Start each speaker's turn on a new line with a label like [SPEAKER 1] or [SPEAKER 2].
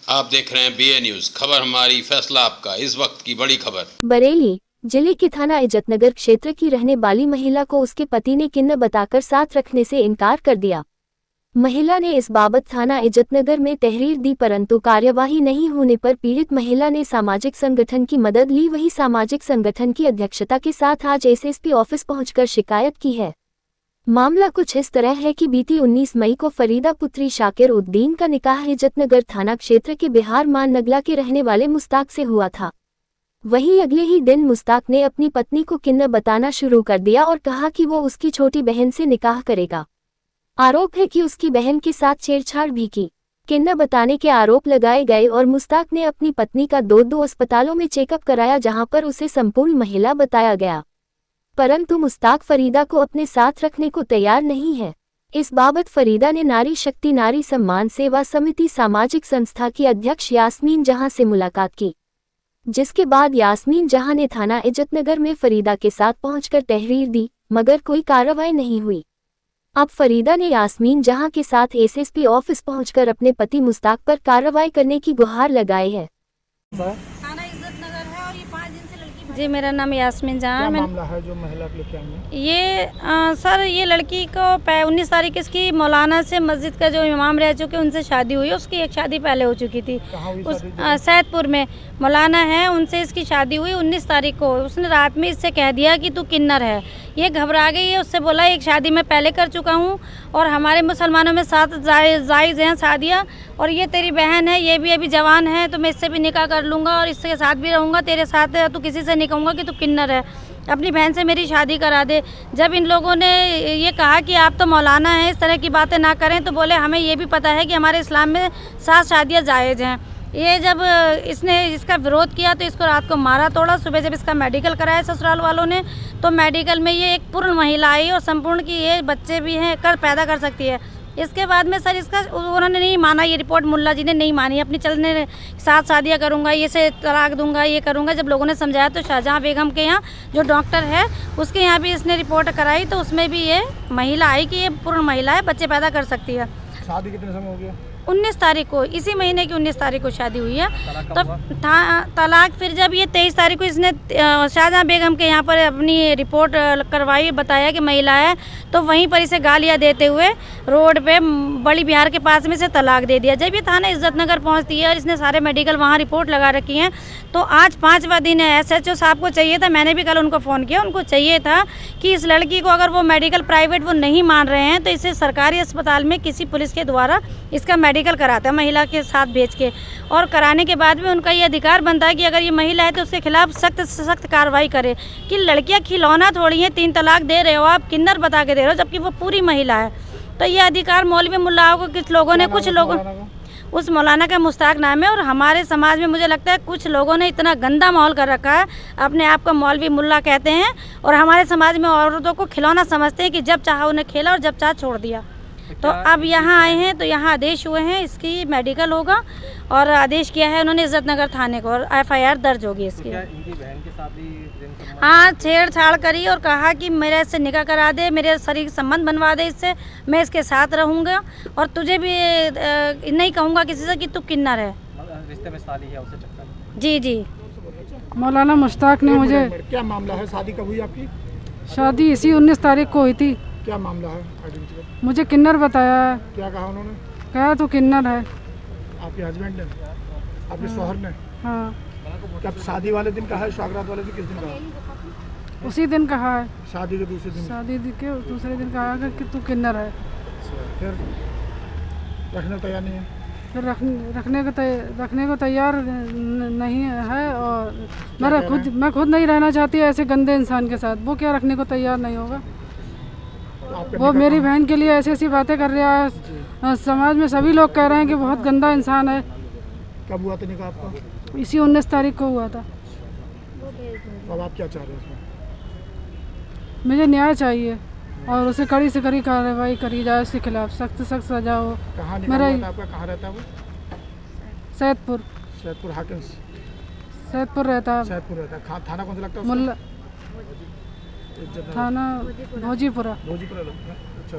[SPEAKER 1] आप देख रहे हैं BA न्यूज, खबर हमारी फैसला आपका। इस वक्त की बड़ी खबर।
[SPEAKER 2] बरेली जिले के थाना इज्जतनगर क्षेत्र की रहने वाली महिला को उसके पति ने किन्नर बताकर साथ रखने से इनकार कर दिया। महिला ने इस बाबत थाना इज्जतनगर में तहरीर दी, परंतु कार्यवाही नहीं होने पर पीड़ित महिला ने सामाजिक संगठन की मदद ली। वही सामाजिक संगठन की अध्यक्षता के साथ आज SSP ऑफिस पहुंचकर शिकायत की है। मामला कुछ इस तरह है कि बीती 19 मई को फरीदा पुत्री शाकिर उद्दीन का निकाह इज्जतनगर थाना क्षेत्र के बिहार मान नगला के रहने वाले मुस्ताक से हुआ था। वहीं अगले ही दिन मुस्ताक ने अपनी पत्नी को किन्नर बताना शुरू कर दिया और कहा कि वो उसकी छोटी बहन से निकाह करेगा। आरोप है कि उसकी बहन के साथ छेड़छाड़ भी की। किन्नर बताने के आरोप लगाए गए और मुस्ताक ने अपनी पत्नी का दो अस्पतालों में चेकअप कराया, जहां पर उसे संपूर्ण महिला बताया गया, परंतु मुस्ताक फरीदा को अपने साथ रखने को तैयार नहीं है। इस बाबत फरीदा ने नारी शक्ति नारी सम्मान सेवा समिति सामाजिक संस्था की अध्यक्ष यास्मीन जहां से मुलाकात की, जिसके बाद यास्मीन जहां ने थाना इज्जतनगर में फरीदा के साथ पहुंचकर तहरीर दी, मगर कोई कार्रवाई नहीं हुई। अब फरीदा ने यास्मीन जहां के साथ SSP ऑफिस पहुंचकर अपने पति मुस्ताक पर कार्रवाई करने की गुहार लगाई है।
[SPEAKER 3] थाना इज्जतनगर है और ये 5 दिन से लड़की। जी, मेरा नाम यास्मीन जहां।
[SPEAKER 4] क्या मामला है जो महिला के लेके आई है?
[SPEAKER 3] ये सर, ये लड़की को 19 तारीख इसकी मौलाना से मस्जिद का जो इमाम रह चुके उनसे शादी हुई। उसकी एक शादी पहले हो चुकी थी उस सैदपुर में मौलाना है, उनसे इसकी शादी हुई 19 तारीख को। उसने रात में इससे कह दिया कि तू किन्नर है। ये घबरा गई है। उससे बोला एक शादी मैं पहले कर चुका हूँ और हमारे मुसलमानों में 7 जायज़ हैं शादियाँ, और ये तेरी बहन है, ये भी अभी जवान है, तो मैं इससे भी निकाह कर लूँगा और इसके साथ भी रहूँगा। तेरे साथ तू किसी से नहीं कहूँगा कि तू किन्नर है, अपनी बहन से मेरी शादी करा दे। जब इन लोगों ने ये कहा कि आप तो मौलाना हैं, इस तरह की बातें ना करें, तो बोले हमें ये भी पता है कि हमारे इस्लाम में 7 शादियाँ जायज़ हैं। ये जब इसने इसका विरोध किया तो इसको रात को मारा तोड़ा। सुबह जब इसका मेडिकल कराया ससुराल वालों ने, तो मेडिकल में ये एक पूर्ण महिला आई और संपूर्ण की ये बच्चे भी हैं, पैदा कर सकती है। इसके बाद में सर इसका उन्होंने नहीं माना, ये रिपोर्ट मुल्ला जी ने नहीं मानी। अपनी चलने 7 शादियाँ करूँगा, ये से तलाक दूंगा, ये करूँगा। जब लोगों ने समझाया तो शाहजहाँ बेगम के यहाँ जो डॉक्टर है उसके यहाँ भी इसने रिपोर्ट कराई, तो उसमें भी ये महिला आई कि ये पूर्ण महिला है, बच्चे पैदा कर सकती है।
[SPEAKER 4] शादी कितने समय हो गया?
[SPEAKER 3] 19 तारीख को, इसी महीने की 19 तारीख को शादी हुई है। तब तलाक फिर जब ये 23 तारीख को इसने शाहजहाँ बेगम के यहाँ पर अपनी रिपोर्ट करवाई, बताया कि महिला है, तो वहीं पर इसे गालियाँ देते हुए रोड पे बड़ी बिहार के पास में से तलाक दे दिया। जब ये थाना इज्जतनगर पहुँचती है और इसने सारे मेडिकल वहाँ रिपोर्ट लगा रखी हैं, तो आज 5वां दिन है। SHO साहब को चाहिए था, मैंने भी कल उनको फ़ोन किया, उनको चाहिए था कि इस लड़की को अगर वो मेडिकल प्राइवेट वो नहीं मान रहे हैं तो इसे सरकारी अस्पताल में किसी पुलिस के द्वारा इसका मेडिकल कराता है महिला के साथ भेज के, और कराने के बाद में उनका ये अधिकार बनता है कि अगर ये महिला है तो उसके खिलाफ सख्त से सख्त कार्रवाई करे। कि लड़कियां खिलौना थोड़ी हैं, 3 तलाक दे रहे हो आप, किन्नर बता के दे रहे हो, जबकि वो पूरी महिला है। तो ये अधिकार मौलवी मुल्लाओं को कुछ लोगों ने, कुछ लोगों, उस मौलाना का मुस्ताक नाम है, और हमारे समाज में मुझे लगता है कुछ लोगों ने इतना गंदा माहौल कर रखा है, अपने आप को मौलवी मुल्ला कहते हैं, और हमारे समाज में औरतों को खिलौना समझते हैं कि जब चाहा उन्हें खेला और जब चाहा छोड़ दिया। तो अब यहाँ आए हैं, तो यहाँ आदेश हुए हैं, इसकी मेडिकल होगा और आदेश किया है उन्होंने इज्जतनगर थाने को, और FIR दर्ज होगी इसकी।
[SPEAKER 4] इनकी बहन के साथ भी
[SPEAKER 3] हाँ, छेड़छाड़ करी और कहा कि मेरे इससे निकाह करा दे, मेरे शरीर संबंध बनवा दे इससे, मैं इसके साथ रहूँगा और तुझे भी नहीं कहूँगा किसी से कि तू किन्नर है।
[SPEAKER 4] रिश्ते में शादी है उससे चक्कर।
[SPEAKER 3] जी जी।
[SPEAKER 5] मौलाना मुश्ताक ने मुझे,
[SPEAKER 4] क्या मामला है? शादी कब हुई आपकी?
[SPEAKER 5] शादी इसी 19 तारीख को हुई थी।
[SPEAKER 4] क्या मामला है?
[SPEAKER 5] मुझे किन्नर बताया है।
[SPEAKER 4] क्या कहा उन्होंने?
[SPEAKER 5] कहा तो किन्नर है।
[SPEAKER 4] आपके हस्बैंड ने, आपके शौहर ने?
[SPEAKER 5] हाँ।
[SPEAKER 4] क्या शादी वाले दिन कहा है, सुहागरात वाले दिन किस दिन कहा?
[SPEAKER 5] उसी दिन कहा है।
[SPEAKER 4] शादी के दूसरे दिन?
[SPEAKER 5] शादी के दूसरे दिन कहा है कि तू किन्नर है।
[SPEAKER 4] फिर रखने को तैयार नहीं है?
[SPEAKER 5] फिर रखने को तैयार नहीं है, और मैं खुद नहीं रहना चाहती ऐसे गंदे इंसान के साथ। वो क्या रखने को तैयार नहीं होगा? वो मेरी बहन के लिए ऐसी बातें कर रहा है। समाज में सभी लोग कह रहे हैं कि बहुत गंदा इंसान है।
[SPEAKER 4] कब हुआ था निकाह आपका?
[SPEAKER 5] इसी 19 तारीख को हुआ था।
[SPEAKER 4] अब आप क्या चाह रहे हैं इसमें?
[SPEAKER 5] मुझे न्याय चाहिए और उसे कड़ी से कड़ी कार्रवाई करी जाए, उसके खिलाफ सख्त से सख्त सजा हो।
[SPEAKER 4] कहाँ निकाह हुआ था आपका? कहाँ रहता है वो?
[SPEAKER 5] सैदपुर।
[SPEAKER 4] सैदपुर हाकिम?
[SPEAKER 5] सैदपुर रहता है।
[SPEAKER 4] सैदपुर रहता है। थाना कौन सा लगता है?
[SPEAKER 5] मुल्ला थाना भोजीपुरा।
[SPEAKER 4] भोजीपुरा लगता है। अच्छा।